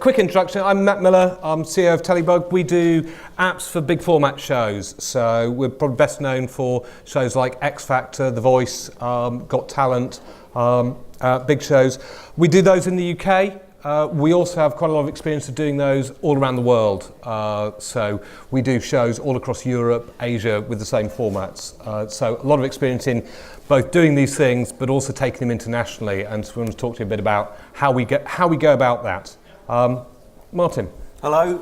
quick introduction. I'm Matt Miller. I'm CEO of Telebug. We do apps for big format shows. So we're probably best known for shows like X Factor, The Voice, Got Talent, big shows. We do those in the UK. We also have quite a lot of experience of doing those all around the world. So we do shows all across Europe, Asia with the same formats. So a lot of experience in both doing these things, but also taking them internationally. And so we want to talk to you a bit about how we go about that. Martin. Hello,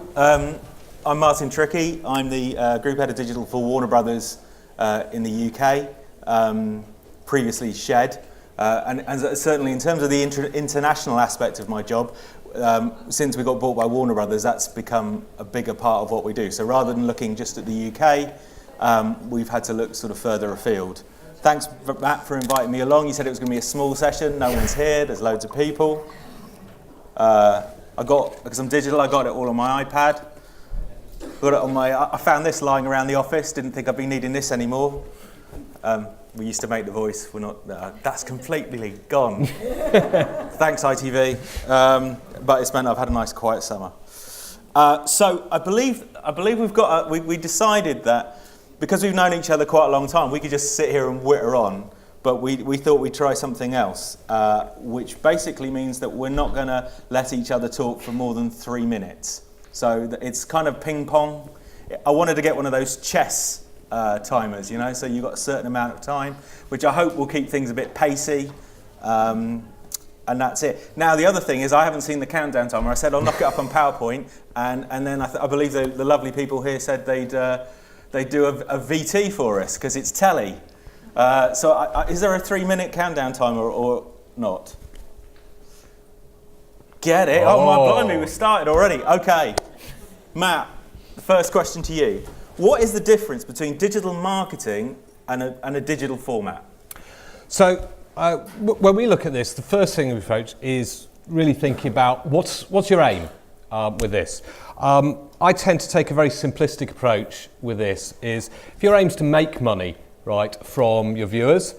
I'm Martin Trickey. I'm the Group Head of Digital for Warner Brothers in the UK, previously Shed. And certainly in terms of the international aspect of my job, since we got bought by Warner Brothers, that's become a bigger part of what we do. So rather than looking just at the UK, we've had to look sort of further afield. Thanks, Matt, for inviting me along. You said it was going to be a small session. No one's here. There's loads of people. Because I'm digital, I got it all on my iPad. Got it on I found this lying around the office. Didn't think I'd be needing this anymore. We used to make The Voice. We're not. That's completely gone. Thanks, ITV. But it's meant I've had a nice quiet summer. So I believe we've got. We decided that because we've known each other quite a long time, we could just sit here and witter on. But we thought we'd try something else, which basically means that we're not going to let each other talk for more than 3 minutes. So it's kind of ping pong. I wanted to get one of those chess timers, you know, so you've got a certain amount of time, which I hope will keep things a bit pacey. And that's it. Now, the other thing is I haven't seen the countdown timer. I said I'll knock it up on PowerPoint, and then I believe the lovely people here said they'd do a VT for us, because it's telly. So is there a 3-minute countdown timer or not? Get it? Oh my blimey, we started already. Okay. Matt, the first question to you. What is the difference between digital marketing and a digital format? So when we look at this, the first thing we approach is really thinking about what's your aim with this. I tend to take a very simplistic approach with this. Is if your aim is to make money, right, from your viewers,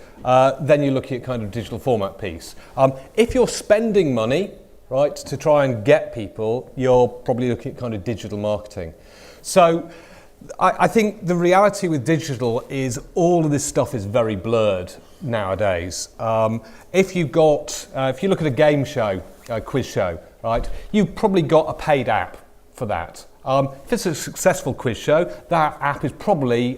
then you're looking at kind of digital format piece. If you're spending money, right, to try and get people, you're probably looking at kind of digital marketing. So I think the reality with digital is all of this stuff is very blurred nowadays. If you look at a game show, a quiz show, right, you've probably got a paid app for that. If it's a successful quiz show, that app is probably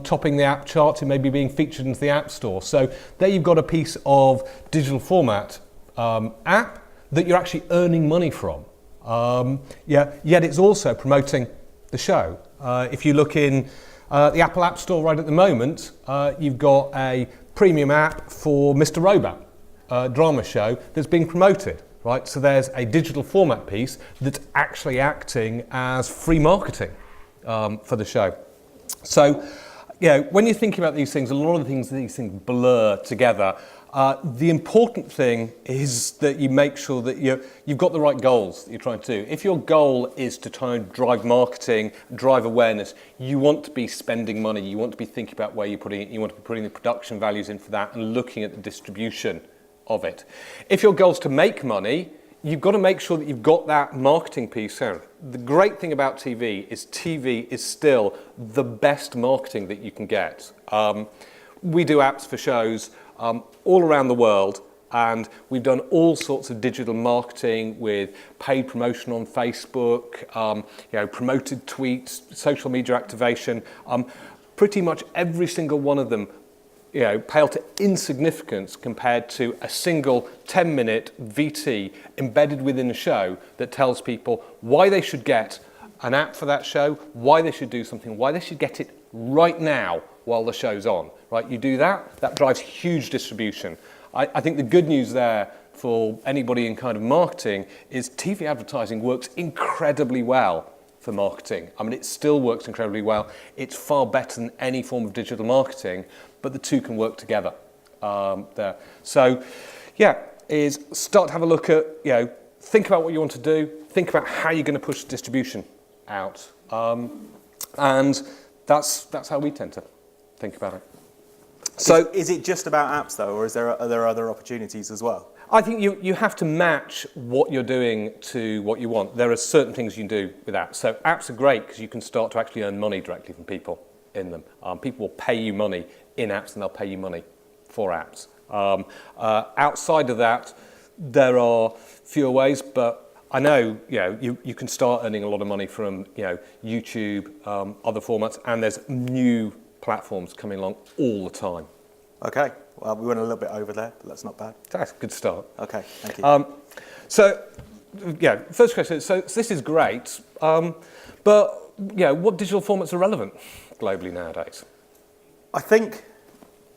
topping the app charts and maybe being featured into the App Store. So there you've got a piece of digital format app that you're actually earning money from. Yet it's also promoting the show. If you look in the Apple App Store right at the moment, you've got a premium app for Mr. Robot, a drama show that's being promoted. Right, so there's a digital format piece that's actually acting as free marketing for the show. So, you know, when you're thinking about these things, a lot of these things blur together. The important thing is that you make sure that you've got the right goals that you're trying to do. If your goal is to try and drive marketing, drive awareness, you want to be spending money, you want to be thinking about where you're putting it, you want to be putting the production values in for that and looking at the distribution of it. If your goal is to make money, you've got to make sure that you've got that marketing piece out. The great thing about TV is still the best marketing that you can get. We do apps for shows all around the world, and we've done all sorts of digital marketing with paid promotion on Facebook, promoted tweets, social media activation. Pretty much every single one of them pale to insignificance compared to a single 10-minute VT embedded within a show that tells people why they should get an app for that show, why they should do something, why they should get it right now while the show's on. Right? You do that drives huge distribution. I think the good news there for anybody in kind of marketing is TV advertising works incredibly well for marketing. I mean, it still works incredibly well. It's far better than any form of digital marketing, but the two can work together there. So, is start to have a look at, think about what you want to do, think about how you're going to push distribution out. And that's how we tend to think about it. So is it just about apps though, or are there other opportunities as well? I think you have to match what you're doing to what you want. There are certain things you can do with apps. So apps are great because you can start to actually earn money directly from people in them. People will pay you money in apps and they'll pay you money for apps. Outside of that, there are fewer ways, but I know you can start earning a lot of money from YouTube, other formats, and there's new platforms coming along all the time. Okay, well, we went a little bit over there, but that's not bad. That's a good start. Okay, thank you. First question. So this is great, but what digital formats are relevant globally nowadays? I think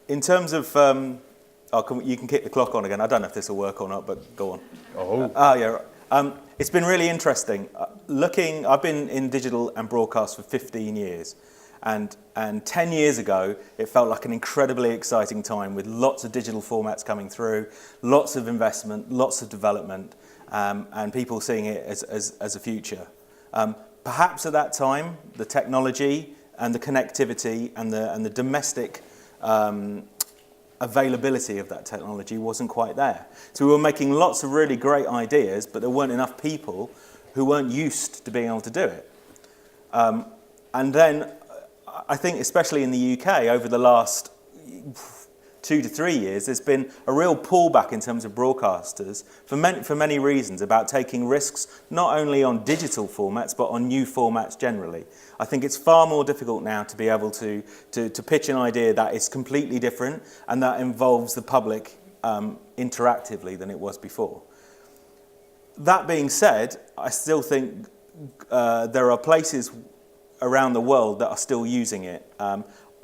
in terms of, you can kick the clock on again. I don't know if this will work or not, but go on. Oh. It's been really interesting. I've been in digital and broadcast for 15 years. And 10 years ago, it felt like an incredibly exciting time with lots of digital formats coming through, lots of investment, lots of development, and people seeing it as a future. Perhaps at that time, the technology and the connectivity and the domestic availability of that technology wasn't quite there. So we were making lots of really great ideas, but there weren't enough people who weren't used to being able to do it. And then I think especially in the UK over the last 2 to 3 years, there's been a real pullback in terms of broadcasters for many reasons about taking risks not only on digital formats but on new formats generally. I think it's far more difficult now to be able to pitch an idea that is completely different and that involves the public interactively than it was before. That being said, I still think there are places around the world that are still using it.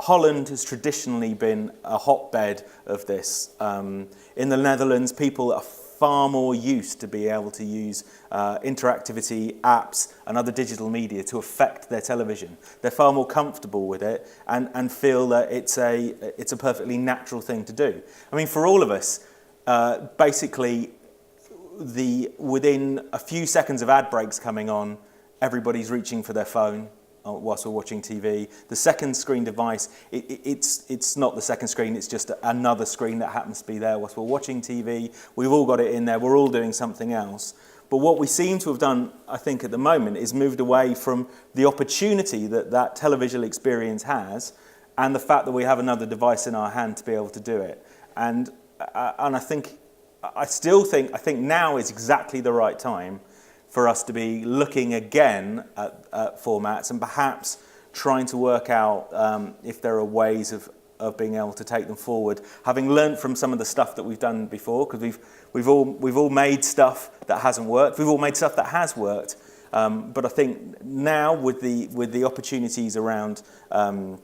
Holland has traditionally been a hotbed of this. In the Netherlands, people are far more used to be able to use interactivity, apps and other digital media to affect their television. They're far more comfortable with it and feel that it's a perfectly natural thing to do. I mean, for all of us, basically, within a few seconds of ad breaks coming on, everybody's reaching for their phone whilst we're watching TV. The second screen device, it's not the second screen, it's just another screen that happens to be there whilst we're watching TV. We've all got it in there, we're all doing something else. But what we seem to have done, I think, at the moment is moved away from the opportunity that televisual experience has and the fact that we have another device in our hand to be able to do it. And I think now is exactly the right time for us to be looking again at formats and perhaps trying to work out if there are ways of being able to take them forward. Having learned from some of the stuff that we've done before, because we've all made stuff that hasn't worked. We've all made stuff that has worked. But I think now with the opportunities around the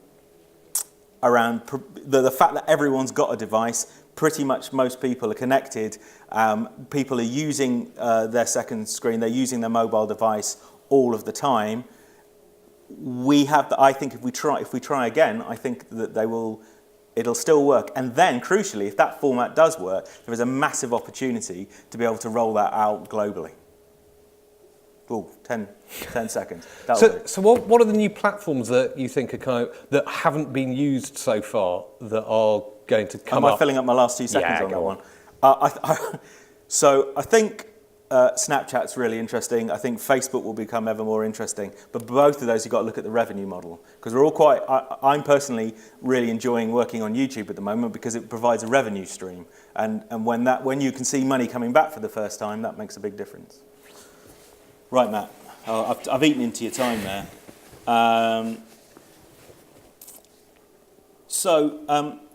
fact that everyone's got a device, pretty much most people are connected. People are using their second screen. They're using their mobile device all of the time. I think if we try again, I think that it'll still work. And then, crucially, if that format does work, there is a massive opportunity to be able to roll that out globally. Oh, 10 seconds. So what are the new platforms that you think are that haven't been used so far that are going to come up? Am I filling up my last 2 seconds on that one? So I think Snapchat's really interesting. I think Facebook will become ever more interesting. But both of those, you've got to look at the revenue model. Because we're all I'm personally really enjoying working on YouTube at the moment because it provides a revenue stream. And when you can see money coming back for the first time, that makes a big difference. Right, Matt. I've eaten into your time there.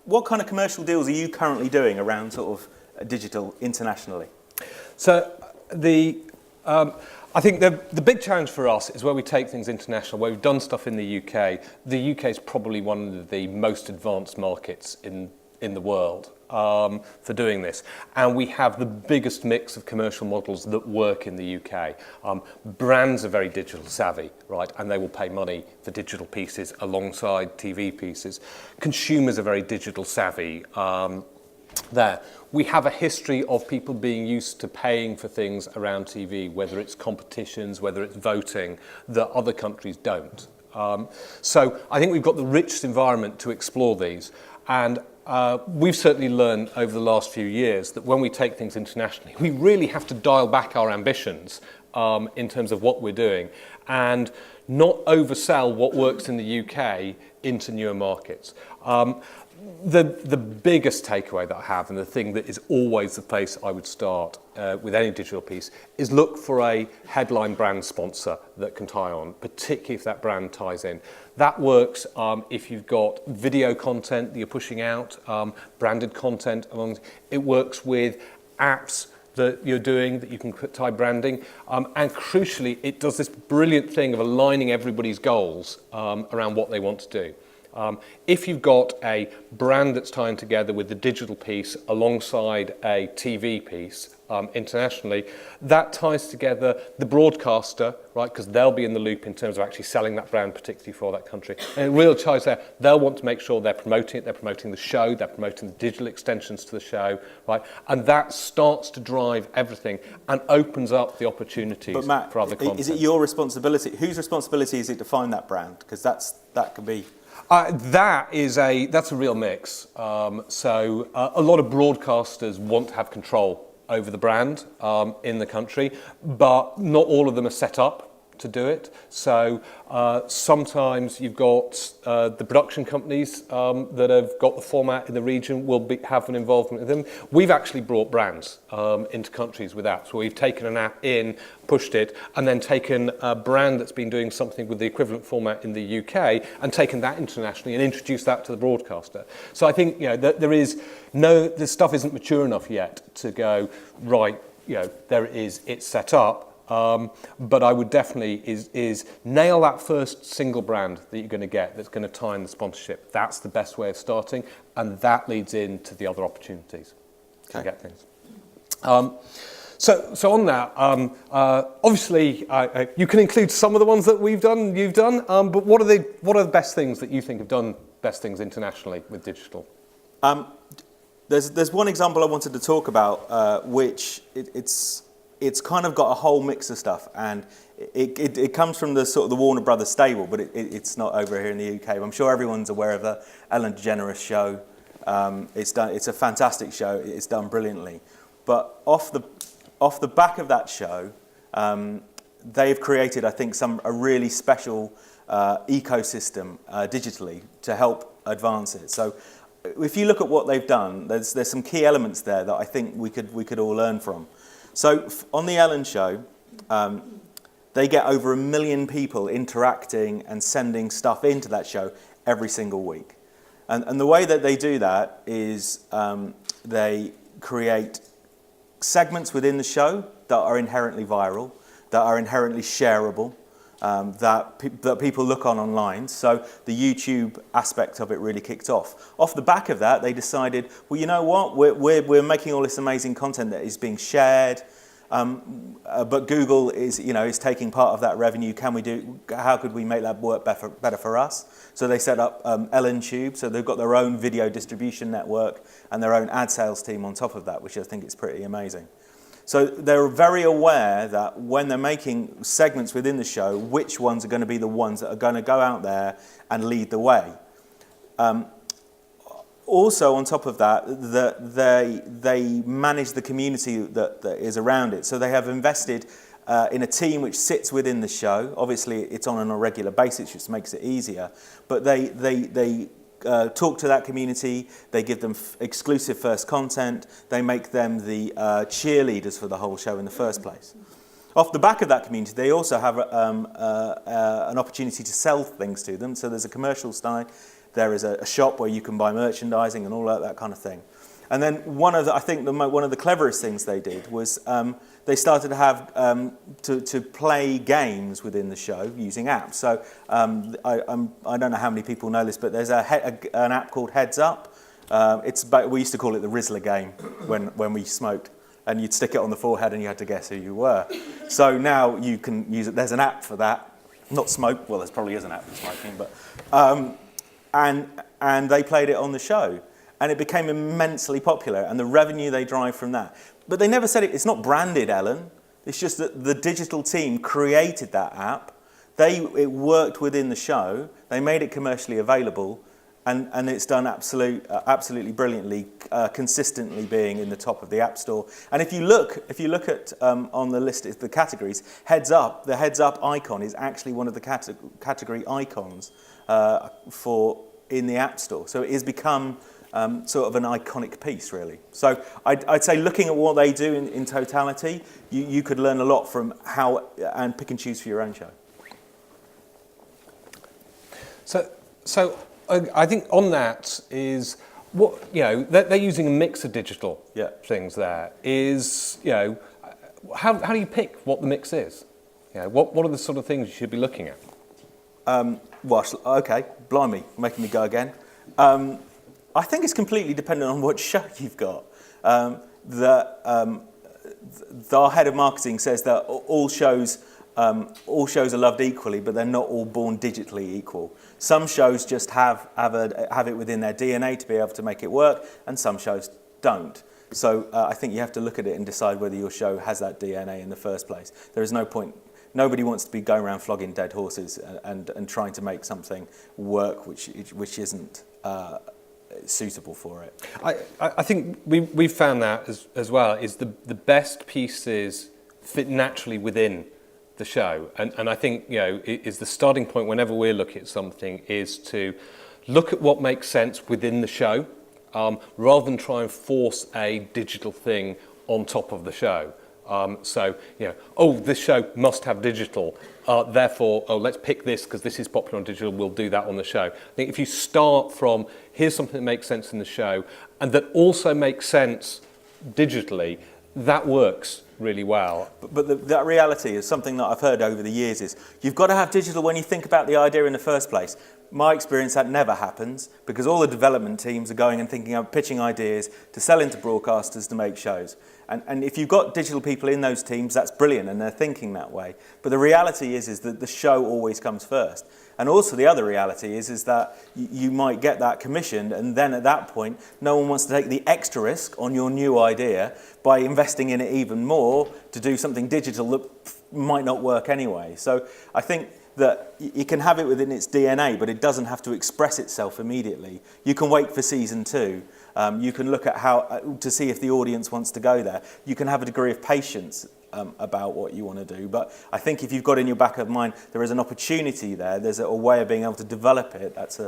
What kind of commercial deals are you currently doing around sort of digital internationally? So I think the big challenge for us is where we take things international, where we've done stuff in the UK. The UK is probably one of the most advanced markets in the world for doing this. And we have the biggest mix of commercial models that work in the UK. Brands are very digital savvy, right? And they will pay money for digital pieces alongside TV pieces. Consumers are very digital savvy there. We have a history of people being used to paying for things around TV, whether it's competitions, whether it's voting, that other countries don't. So I think we've got the richest environment to explore these. And we've certainly learned over the last few years that when we take things internationally, we really have to dial back our ambitions in terms of what we're doing and not oversell what works in the UK into newer markets. The biggest takeaway that I have, and the thing that is always the place I would start with any digital piece, is look for a headline brand sponsor that can tie on, particularly if that brand ties in. That works if you've got video content that you're pushing out, branded content. It works with apps that you're doing that you can tie branding. And crucially, it does this brilliant thing of aligning everybody's goals around what they want to do. If you've got a brand that's tying together with the digital piece alongside a TV piece internationally, that ties together the broadcaster, right? Because they'll be in the loop in terms of actually selling that brand, particularly for that country. And it really ties there. They'll want to make sure they're promoting it, they're promoting the show, they're promoting the digital extensions to the show, right? And that starts to drive everything and opens up the opportunities but Matt, for other content. Is it your responsibility? Whose responsibility is it to find that brand? Because that could be... That's a real mix. So a lot of broadcasters want to have control over the brand in the country, but not all of them are set up to do it. So sometimes you've got the production companies that have got the format in the region will have an involvement with them. We've actually brought brands into countries with apps, where we've taken an app in, pushed it, and then taken a brand that's been doing something with the equivalent format in the UK and taken that internationally and introduced that to the broadcaster. So I think this stuff isn't mature enough yet to go, right, there it is, it's set up. But I would definitely is nail that first single brand that you're going to get that's going to tie in the sponsorship. That's the best way of starting, and that leads into the other opportunities to get things. So on that, obviously you can include some of the ones that you've done, but what are the best things that you think have done best things internationally with digital? There's one example I wanted to talk about, which it's kind of got a whole mix of stuff, and it comes from the sort of the Warner Brothers stable, but it's not over here in the UK. I'm sure everyone's aware of the Ellen DeGeneres show. It's a fantastic show. It's done brilliantly, but off the back of that show, they've created, I think, a really special ecosystem digitally to help advance it. So if you look at what they've done, there's some key elements there that I think we could all learn from. So on the Ellen show, they get over 1 million people interacting and sending stuff into that show every single week. And the way that they do that is they create segments within the show that are inherently viral, that are inherently shareable, that people look on online. So the YouTube aspect of it really kicked off. Off the back of that, they decided, well, you know what? We're making all this amazing content that is being shared, but Google is taking part of that revenue. How could we make that work better for us? So they set up EllenTube. So they've got their own video distribution network and their own ad sales team on top of that, which I think is pretty amazing. So they're very aware that when they're making segments within the show, which ones are going to be the ones that are going to go out there and lead the way. Also, on top of that, they manage the community that is around it. So they have invested in a team which sits within the show. Obviously, it's on an irregular basis, which makes it easier. But they talk to that community, they give them exclusive first content, they make them the cheerleaders for the whole show in the first place. Off the back of that community, they also have an opportunity to sell things to them. So there's a commercial side, there is a shop where you can buy merchandising and all that kind of thing. And then one of the cleverest things they did was they started to have to play games within the show using apps. So I don't know how many people know this, but there's an app called Heads Up. We used to call it the Rizzler game when we smoked, and you'd stick it on the forehead and you had to guess who you were. So now you can use it. There's an app for that. Not smoke. Well, there probably is an app for smoking, but and they played it on the show. And it became immensely popular, and the revenue they drive from that. But they never said it. It's not branded Ellen. It's just that the digital team created that app. It worked within the show. They made it commercially available, and it's done absolutely brilliantly, consistently being in the top of the App Store. And if you look at on the list of the categories, the heads up icon is actually one of the category icons in the App Store. So it has become sort of an iconic piece, really. So I'd say looking at what they do in totality, you could learn a lot from how and pick and choose for your own show. So I think on that is what they're using a mix of digital things. There is how do you pick what the mix is? What are the sort of things you should be looking at? Okay, blimey, making me go again. I think it's completely dependent on what show you've got. Our head of marketing says that all shows are loved equally, but they're not all born digitally equal. Some shows just have it within their DNA to be able to make it work, and some shows don't. So I think you have to look at it and decide whether your show has that DNA in the first place. There is no point. Nobody wants to be going around flogging dead horses and trying to make something work which isn't suitable for it. I think we've found that as well, is the best pieces fit naturally within the show, and I think is the starting point whenever we're looking at something, is to look at what makes sense within the show, rather than try and force a digital thing on top of the show. This show must have digital, therefore, let's pick this because this is popular on digital, we'll do that on the show. I think if you start from, here's something that makes sense in the show, and that also makes sense digitally, that works really well. But that reality is something that I've heard over the years is, you've got to have digital when you think about the idea in the first place. My experience, that never happens, because all the development teams are going and thinking of pitching ideas to sell into broadcasters to make shows. And if you've got digital people in those teams, that's brilliant, and they're thinking that way. But the reality is that the show always comes first. And also the other reality is that you might get that commissioned, and then at that point, no one wants to take the extra risk on your new idea by investing in it even more to do something digital that might not work anyway. So I think that you can have it within its DNA, but it doesn't have to express itself immediately. You can wait for season 2. You can look at how to see if the audience wants to go there. You can have a degree of patience about what you want to do. But I think if you've got in your back of mind there is an opportunity there, there's a way of being able to develop it, that's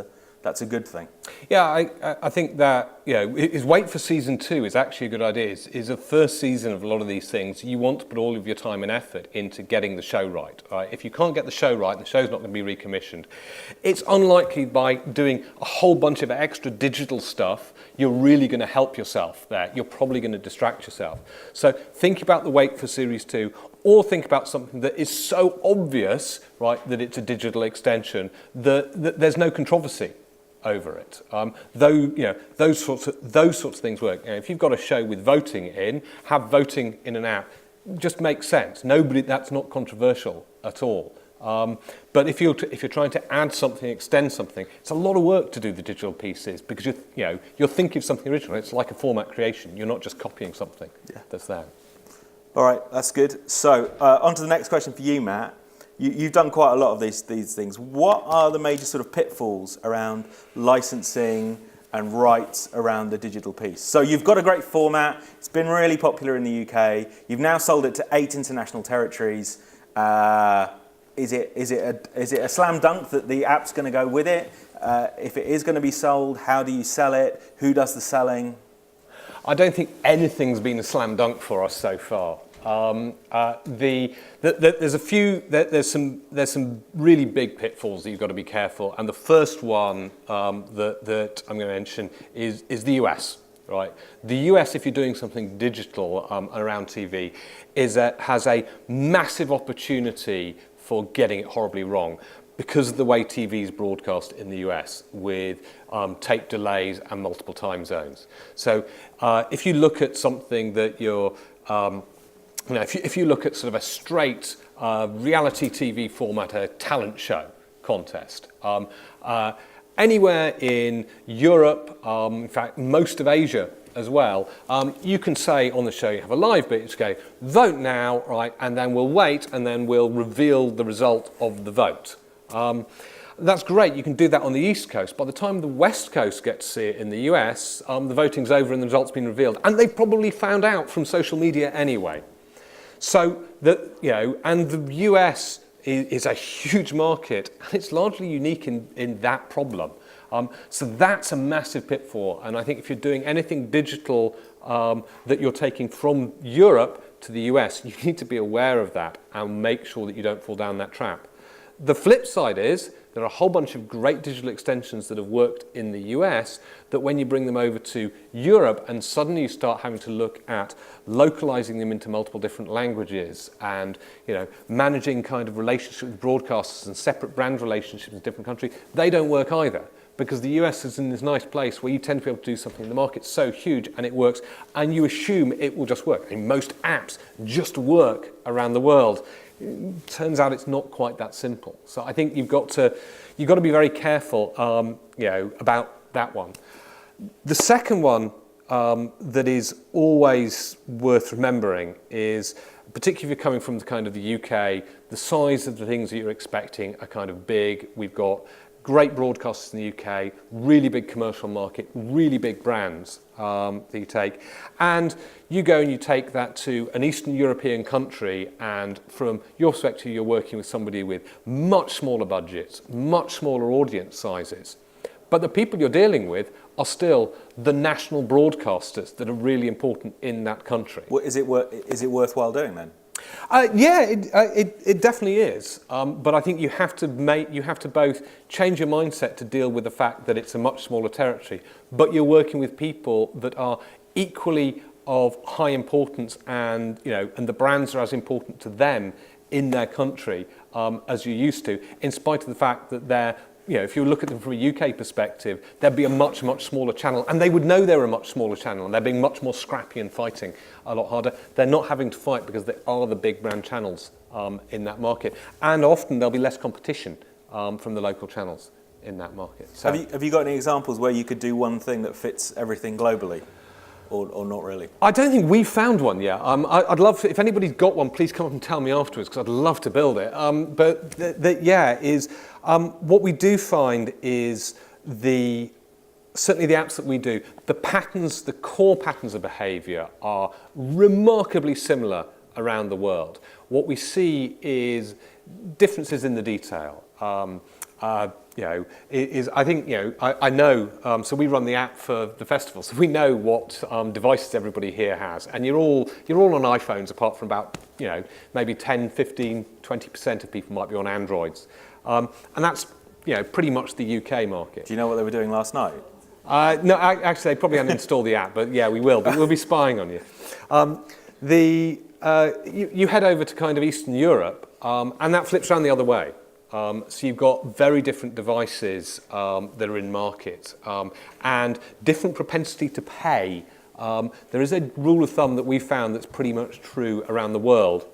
a good thing. Yeah, I think that is wait for season 2 is actually a good idea. Is the first season of a lot of these things, you want to put all of your time and effort into getting the show right. Right? If you can't get the show right, the show's not going to be recommissioned. It's unlikely by doing a whole bunch of extra digital stuff you're really going to help yourself there. You're probably going to distract yourself. So think about the wait for series 2, or think about something that is so obvious, right, that it's a digital extension that there's no controversy over it. Those sorts of things work. If you've got a show with voting in, have voting in an app. Just makes sense. That's not controversial at all. But if you're trying to add something, extend something, it's a lot of work to do the digital pieces, because you're thinking of something original. It's like a format creation. You're not just copying something that's there. All right, that's good. So on to the next question for you, Matt. You've done quite a lot of these things. What are the major sort of pitfalls around licensing and rights around the digital piece? So you've got a great format. It's been really popular in the UK. You've now sold it to 8 international territories. Is it a slam dunk that the app's going to go with it? If it is going to be sold, how do you sell it? Who does the selling? I don't think anything's been a slam dunk for us so far. There's some really big pitfalls that you've got to be careful, and the first one that I'm going to mention is the US. Right, the US, if you're doing something digital around TV, has a massive opportunity for getting it horribly wrong, because of the way TV is broadcast in the US with tape delays and multiple time zones. So if you look at something that if you look at sort of a straight reality TV format, a talent show contest, anywhere in Europe, in fact most of Asia as well, you can say on the show, you have a live bit, it's go, vote now, right, and then we'll wait, and then we'll reveal the result of the vote. That's great, you can do that on the East Coast. By the time the West Coast get to see it in the US, the voting's over and the results been revealed. And they've probably found out from social media anyway. So, and the US is a huge market, and it's largely unique in that problem. So that's a massive pitfall, and I think if you're doing anything digital that you're taking from Europe to the US, you need to be aware of that and make sure that you don't fall down that trap. The flip side is there are a whole bunch of great digital extensions that have worked in the US that when you bring them over to Europe and suddenly you start having to look at localizing them into multiple different languages and managing kind of relationships with broadcasters and separate brand relationships in different countries, they don't work either. Because the US is in this nice place where you tend to be able to do something. The market's so huge and it works, and you assume it will just work. I mean, most apps just work around the world. It turns out it's not quite that simple. So I think you've got to be very careful, about that one. The second one that is always worth remembering is, particularly if you're coming from the kind of the UK, the size of the things that you're expecting are kind of big. We've got great broadcasters in the UK, really big commercial market, really big brands that you take. And you go and you take that to an Eastern European country, and from your perspective, you're working with somebody with much smaller budgets, much smaller audience sizes. But the people you're dealing with are still the national broadcasters that are really important in that country. Well, is it worthwhile doing then? It definitely is, but I think you have to both change your mindset to deal with the fact that it's a much smaller territory, but you're working with people that are equally of high importance, and and the brands are as important to them in their country as you're used to, in spite of the fact that they're, if you look at them from a UK perspective, there'd be a much, much smaller channel, and they would know they're a much smaller channel, and they're being much more scrappy and fighting a lot harder. They're not having to fight because they are the big brand channels in that market, and often there'll be less competition from the local channels in that market. So, have you got any examples where you could do one thing that fits everything globally? Or not really? I don't think we've found one yet. I'd love if anybody's got one, please come up and tell me afterwards, because I'd love to build it. What we do find is certainly the apps that we do, the core patterns of behaviour are remarkably similar around the world. What we see is differences in the detail. I know, so we run the app for the festival, so we know what devices everybody here has, and you're all on iPhones, apart from about maybe 10, 15, 20% of people might be on Androids, and that's pretty much the UK market. Do you know what they were doing last night? No, actually they probably hadn't installed the app, but yeah, we will. But we'll be spying on you. You head over to kind of Eastern Europe, and that flips around the other way. So you've got very different devices that are in market, and different propensity to pay. There is a rule of thumb that we found that's pretty much true around the world.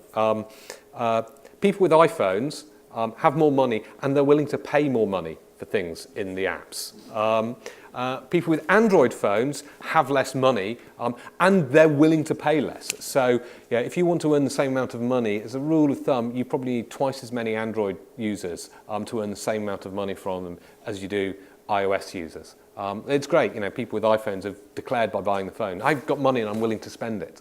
People with iPhones have more money, and they're willing to pay more money for things in the apps. People with Android phones have less money, and they're willing to pay less. So if you want to earn the same amount of money, as a rule of thumb, you probably need twice as many Android users to earn the same amount of money from them as you do iOS users. It's great, people with iPhones have declared by buying the phone, I've got money and I'm willing to spend it.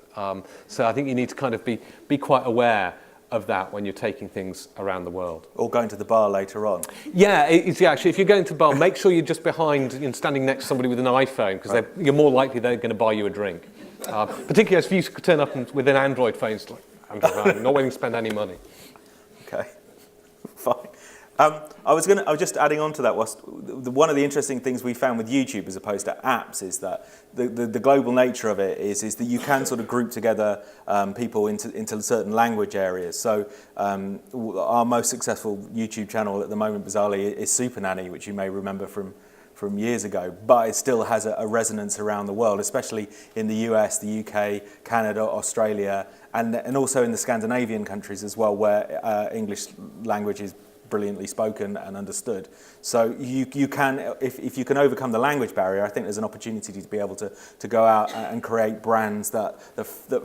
So I think you need to kind of be quite aware of that when you're taking things around the world. Or going to the bar later on. Yeah, actually, if you're going to the bar, make sure you're just behind and standing next to somebody with an iPhone, because you're more likely they're going to buy you a drink. Particularly if you turn up with an Android phone, it's like, I'm not willing to spend any money. Okay, fine. I was just adding on to that. One of the interesting things we found with YouTube as opposed to apps is that the global nature of it is that you can sort of group together people into certain language areas. So our most successful YouTube channel at the moment, bizarrely, is Super Nanny, which you may remember from years ago, but it still has a resonance around the world, especially in the US, the UK, Canada, Australia, and also in the Scandinavian countries as well, where English language is brilliantly spoken and understood. So you can, if you can overcome the language barrier, I think there's an opportunity to be able to go out and create brands that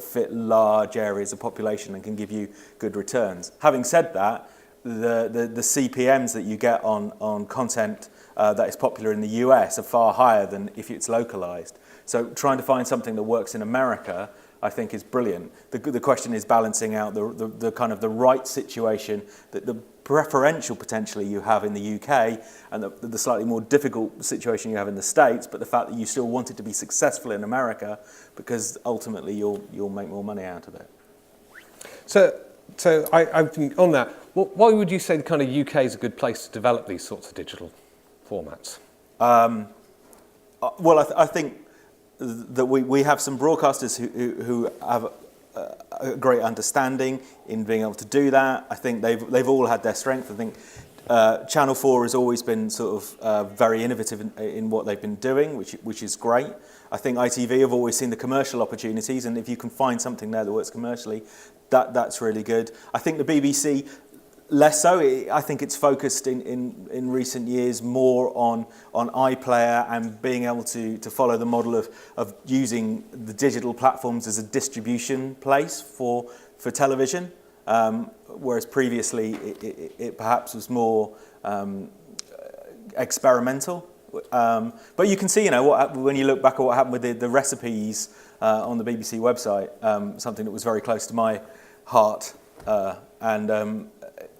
fit large areas of population and can give you good returns. Having said that, the CPMs that you get on content that is popular in the US are far higher than if it's localized. So trying to find something that works in America, I think, is brilliant. The question is balancing out the kind of the right situation, the preferential potentially you have in the UK, and the slightly more difficult situation you have in the States, but the fact that you still want it to be successful in America, because ultimately you'll make more money out of it. So I think on that, why would you say the kind of UK is a good place to develop these sorts of digital formats? Well, I think that we have some broadcasters who have a great understanding in being able to do that. I think they've all had their strength. I think Channel 4 has always been sort of very innovative in what they've been doing, which is great. I think ITV have always seen the commercial opportunities, and if you can find something there that works commercially, that's really good. I think the BBC, less so. I think it's focused in recent years more on iPlayer and being able to follow the model of using the digital platforms as a distribution place for television, whereas previously it perhaps was more experimental. But you can see, when you look back at what happened with the recipes on the BBC website, something that was very close to my heart, and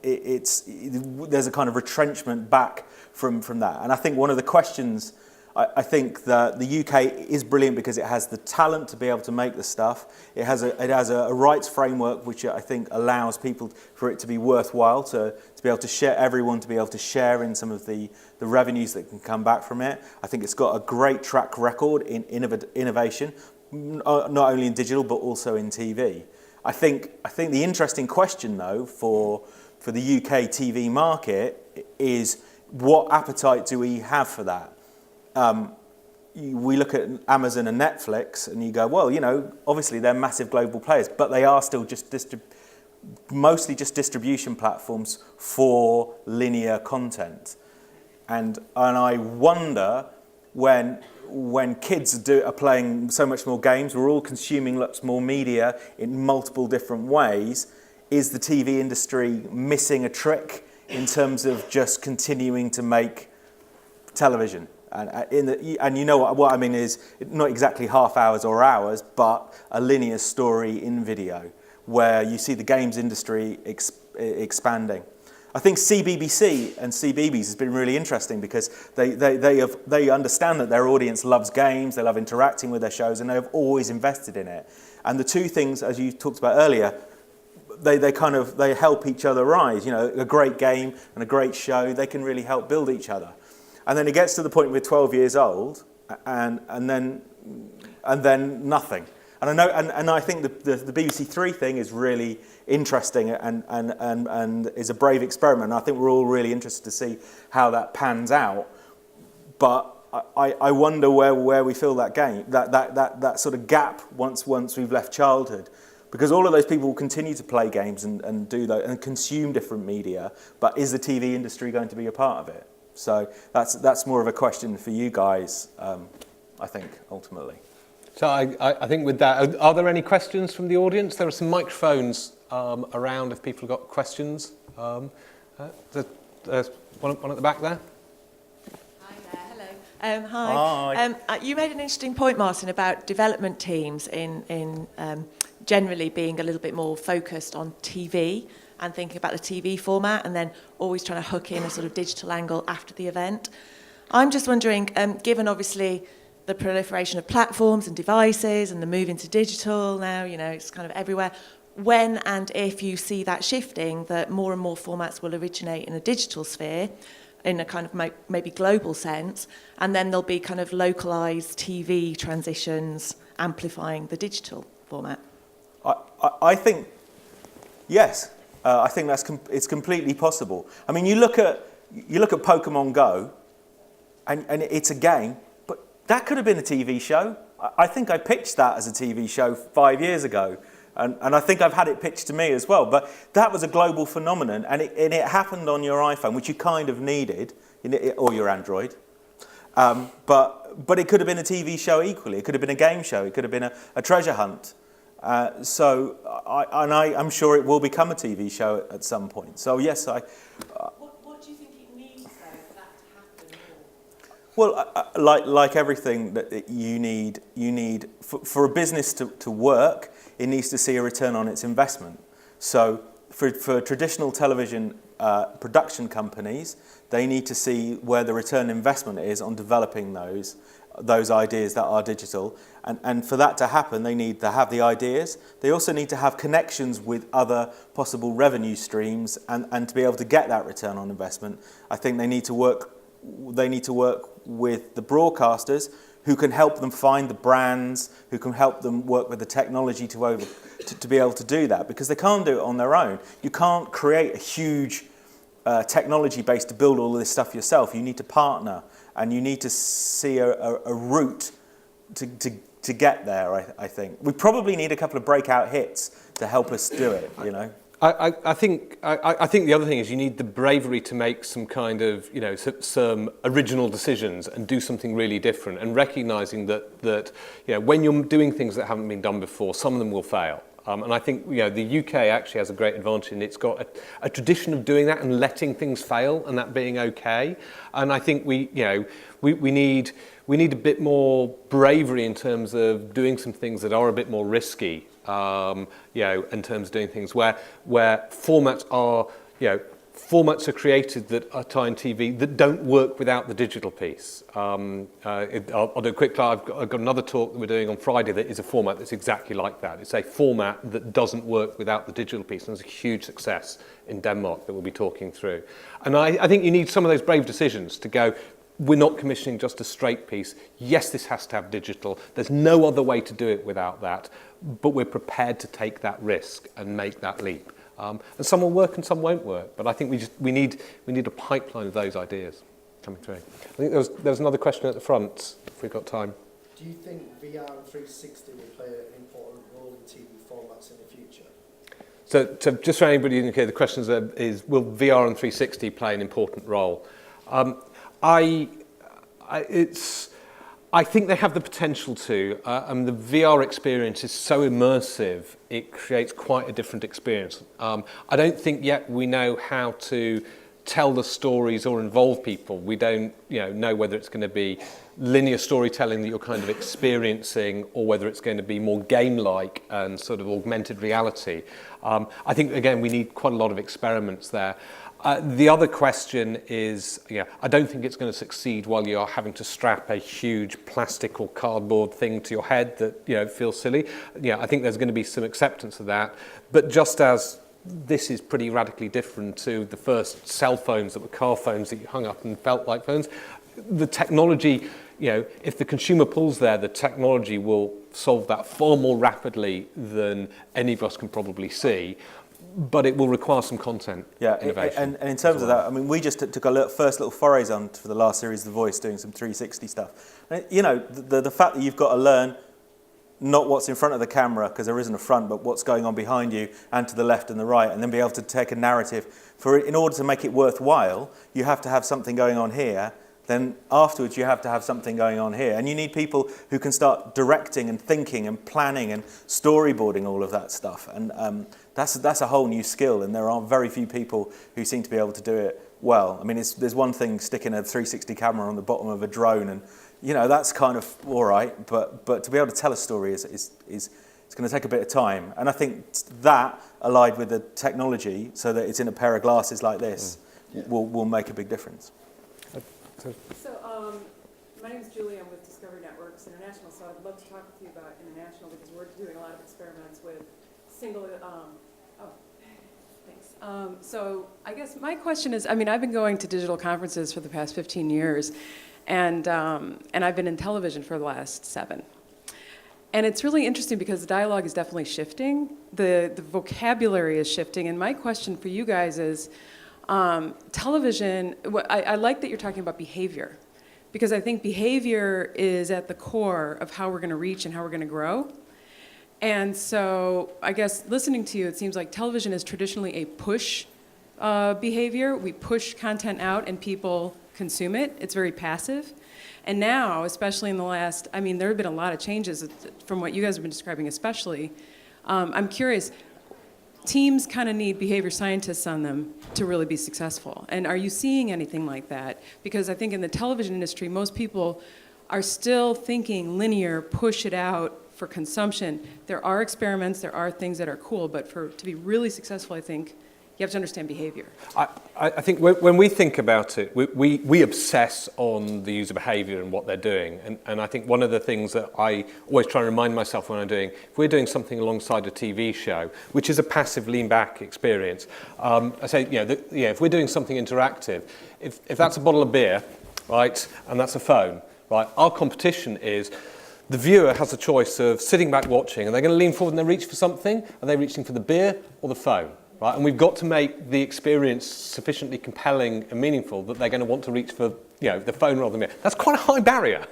there's a kind of retrenchment back from that. And I think one of the questions, I think that the UK is brilliant because it has the talent to be able to make the stuff. It has a rights framework which I think allows people for it to be worthwhile, to be able to share, everyone to be able to share in some of the revenues that can come back from it. I think it's got a great track record in innovation, not only in digital but also in TV. I think the interesting question though for the UK TV market is, what appetite do we have for that? We look at Amazon and Netflix and you go, well, obviously they're massive global players, but they are still just mostly just distribution platforms for linear content. And I wonder when kids are playing so much more games, we're all consuming lots more media in multiple different ways. Is the TV industry missing a trick in terms of just continuing to make television? And you know what I mean is not exactly half hours or hours, but a linear story in video where you see the games industry expanding. I think CBBC and CBeebies has been really interesting because they understand that their audience loves games, they love interacting with their shows, and they've always invested in it. And the two things, as you talked about earlier, they help each other rise. A great game and a great show, they can really help build each other. And then it gets to the point we're 12 years old, and then nothing. And I think the BBC Three thing is really interesting and is a brave experiment. And I think we're all really interested to see how that pans out. But I wonder where we fill that that sort of gap once we've left childhood. Because all of those people will continue to play games and do that and consume different media, but is the TV industry going to be a part of it? So that's more of a question for you guys, I think, ultimately. So I think with that, are there any questions from the audience? There are some microphones around if people have got questions. There's one at the back there. Hi there, hello. Hi. You made an interesting point, Martin, about development teams in generally being a little bit more focused on TV and thinking about the TV format and then always trying to hook in a sort of digital angle after the event. I'm just wondering, given obviously the proliferation of platforms and devices and the move into digital now, it's kind of everywhere, when and if you see that shifting, that more and more formats will originate in a digital sphere, in a kind of maybe global sense, and then there'll be kind of localized TV transitions amplifying the digital format? I think, yes. I think it's completely possible. I mean, you look at Pokemon Go, and it's a game, but that could have been a TV show. I think I pitched that as a TV show 5 years ago, and I think I've had it pitched to me as well. But that was a global phenomenon, and it happened on your iPhone, which you kind of needed, or your Android. But it could have been a TV show equally. It could have been a game show. It could have been a treasure hunt. I'm sure it will become a TV show at some point. So yes, What do you think it needs though for that to happen? Well, like everything that you need for a business to work, it needs to see a return on its investment. So for traditional television production companies, they need to see where the return on investment is on developing those ideas that are digital. And for that to happen, they need to have the ideas. They also need to have connections with other possible revenue streams, and to be able to get that return on investment, I think they need to work with the broadcasters who can help them find the brands, who can help them work with the technology to be able to do that, because they can't do it on their own. You can't create a huge technology base to build all of this stuff yourself. You need to partner, and you need to see a route to get there, I think. We probably need a couple of breakout hits to help us do it, you know. I think the other thing is you need the bravery to make some kind of, you know, some original decisions and do something really different, and recognizing that you know, when you're doing things that haven't been done before, some of them will fail. And I think, you know, the UK actually has a great advantage, and it's got a tradition of doing that and letting things fail and that being okay. And I think we need a bit more bravery in terms of doing some things that are a bit more risky. You know, in terms of doing things where formats are formats are created that are tie in TV that don't work without the digital piece. I'll do a quick. I've got another talk that we're doing on Friday that is a format that's exactly like that. It's a format that doesn't work without the digital piece, and it's a huge success in Denmark that we'll be talking through. And I think you need some of those brave decisions to go, we're not commissioning just a straight piece. Yes, this has to have digital. There's no other way to do it without that, but we're prepared to take that risk and make that leap. And some will work and some won't work, but I think we need a pipeline of those ideas coming through. I think there was another question at the front, if we've got time. Do you think VR and 360 will play an important role in TV formats in the future? So just for anybody in here, the question is will VR and 360 play an important role? I think they have the potential to, and the VR experience is so immersive, it creates quite a different experience. I don't think yet we know how to tell the stories or involve people. We don't know whether it's going to be linear storytelling that you're kind of experiencing, or whether it's going to be more game-like and sort of augmented reality. I think, again, we need quite a lot of experiments there. The other question is, I don't think it's going to succeed while you are having to strap a huge plastic or cardboard thing to your head that feels silly. I think there's going to be some acceptance of that. But just as this is pretty radically different to the first cell phones that were car phones that you hung up and felt like phones, the technology, if the consumer pulls there, the technology will solve that far more rapidly than any of us can probably see. But it will require some content innovation. And in terms of that, I mean, we just took a first little forays on for the last series of The Voice, doing some 360 stuff. And, the fact that you've got to learn not what's in front of the camera, because there isn't a front, but what's going on behind you and to the left and the right, and then be able to take a narrative. In order to make it worthwhile, you have to have something going on here. Then afterwards you have to have something going on here. And you need people who can start directing and thinking and planning and storyboarding all of that stuff. And that's a whole new skill, and there are very few people who seem to be able to do it well. I mean, there's one thing sticking a 360 camera on the bottom of a drone, and that's kind of all right, but to be able to tell a story is it's going to take a bit of time. And I think that, allied with the technology, so that it's in a pair of glasses like this, will make a big difference. So, my name is Julie. I'm with Discovery Networks International. So I'd love to talk with you about international, because we're doing a lot of experiments with single. Thanks. So I guess my question is, I mean, I've been going to digital conferences for the past 15 years, and I've been in television for the last 7. And it's really interesting because the dialogue is definitely shifting. The vocabulary is shifting. And my question for you guys is, television, I like that you're talking about behavior, because I think behavior is at the core of how we're going to reach and how we're going to grow. And so I guess listening to you, it seems like television is traditionally a push behavior. We push content out and people consume it. It's very passive. And now, especially in the last, I mean, there have been a lot of changes from what you guys have been describing especially. I'm curious, teams kind of need behavior scientists on them to really be successful. And are you seeing anything like that? Because I think in the television industry, most people are still thinking linear, push it out for consumption. There are experiments, there are things that are cool, but to be really successful, I think you have to understand behavior. I think when we think about it, we obsess on the user behavior and what they're doing. And I think one of the things that I always try and remind myself when I'm doing, if we're doing something alongside a TV show, which is a passive lean back experience, I say, if we're doing something interactive, if that's a bottle of beer, right, and that's a phone, right, our competition is the viewer has a choice of sitting back watching, and they're going to lean forward and they reach for something. Are they reaching for the beer or the phone? Right? And we've got to make the experience sufficiently compelling and meaningful that they're going to want to reach for the phone rather than the beer. That's quite a high barrier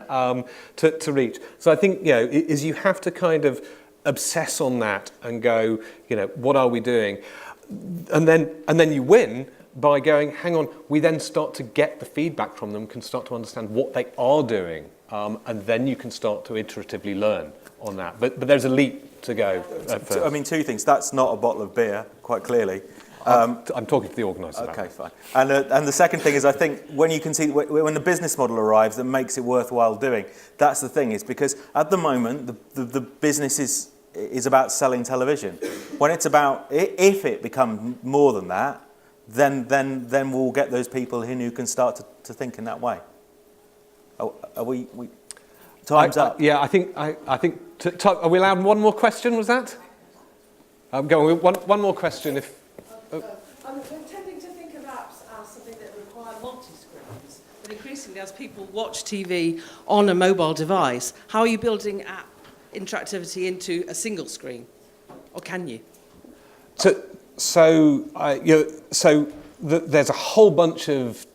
to reach. So I think is you have to kind of obsess on that and go, what are we doing? And then you win by going, hang on, we then start to get the feedback from them, can start to understand what they are doing, and then you can start to iteratively learn on that. But there's a leap to go. I mean, two things. That's not a bottle of beer, quite clearly. I'm talking to the organiser. Okay, fine. And the second thing is, I think when you can see when the business model arrives that makes it worthwhile doing, that's the thing. Is because at the moment the business is about selling television. When it's about if it becomes more than that, then we'll get those people who can start to think in that way. Are we time's up. Yeah, I think. Are we allowed one more question? Was that? Go on. One more question, if. I'm tending to think of apps as something that require multi-screens. But increasingly, as people watch TV on a mobile device, how are you building app interactivity into a single screen? Or can you? There's a whole bunch of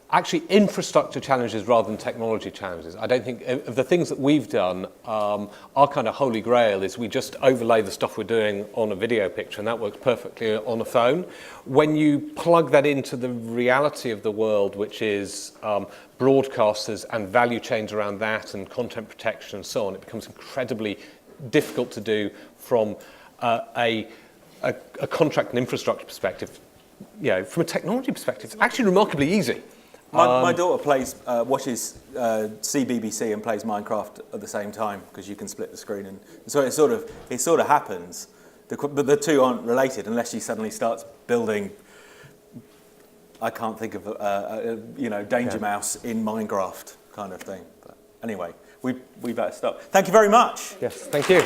actually infrastructure challenges rather than technology challenges. I don't think of the things that we've done, our kind of holy grail is we just overlay the stuff we're doing on a video picture, and that works perfectly on a phone. When you plug that into the reality of the world, which is broadcasters and value chains around that and content protection and so on, it becomes incredibly difficult to do from a contract and infrastructure perspective. From a technology perspective, it's actually remarkably easy. My daughter watches CBBC and plays Minecraft at the same time because you can split the screen, and so it sort of happens. But the two aren't related unless she suddenly starts building. I can't think of Danger Mouse in Minecraft kind of thing. But anyway, we better stop. Thank you very much. Yes, thank you.